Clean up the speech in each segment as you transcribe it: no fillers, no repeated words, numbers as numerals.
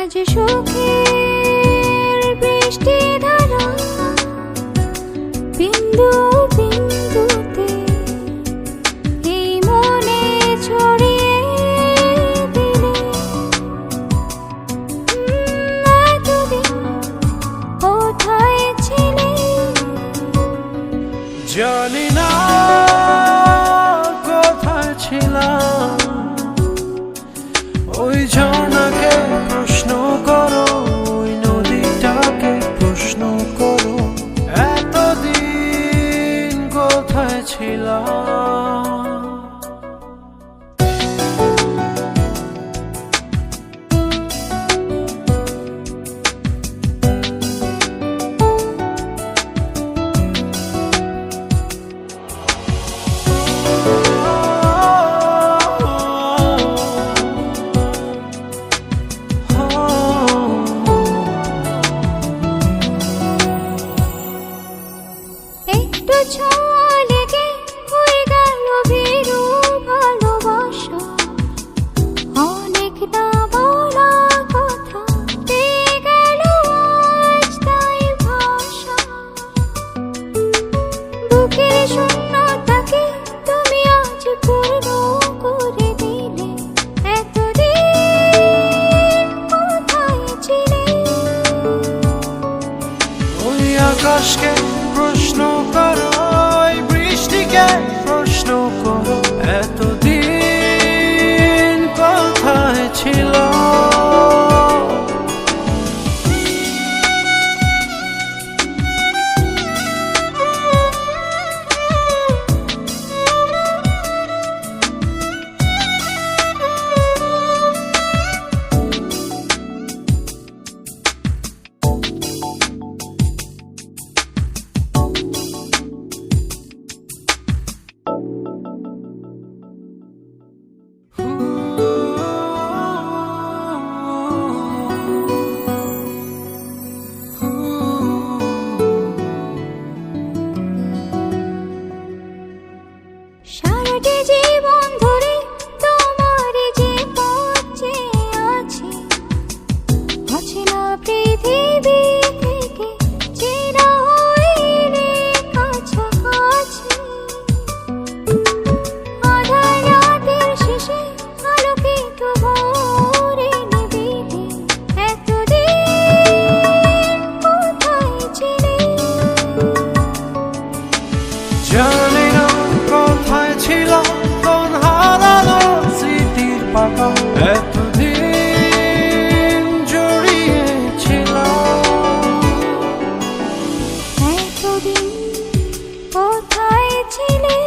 আজ সুখের বৃষ্টি ধারা বিন্দু বিন্দুতে এই মনে ছড়িয়ে দিলে এতদিন কোথায় ছিলে জানি না কোথায় ছিলাম ওই ঝর্ণাকে প্রশ্ন করো ওই নদীটাকে প্রশ্ন করো এতদিন কোথায় ছিলাম একটু ছোঁয়া লেগে হয়ে গেল ভীরু ভালোবাসা অনেক না বলা কথা পেয়ে গেল আজ তাই ভাষা বুকের শূন্যতাকে তুমি আজ পূর্ণ করে দিলে এতদিন কোথায় ছিলে ওই আকাশকে প্রশ্ন করো ওই বৃষ্টিকে প্রশ্ন করো এতদিন কোথায় ছিল সারাটি জীবন ধরে তোমার যে পথ চেয়ে আছি অচেনা পৃথিবী থেকে চেনা হইলে কাছাকাছি আধার রাতের শেষে আলোকিত ভোরে নিবিড়ে এতদিন কোথায় ছিলে জানি না কোথায় ছিল কোন হারানো স্মৃতির পাতা এতদিন জড়িয়েছিল এতদিন কোথায় ছিলে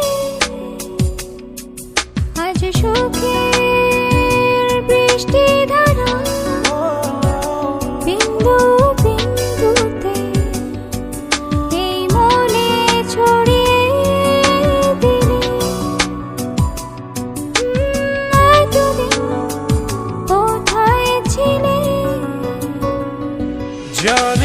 আজ সুখের বৃষ্টি ধারা বিন্দু বিন্দুতে এই মনে ছড়িয়ে দিলে এতদিন কোথায় ছিলে জানি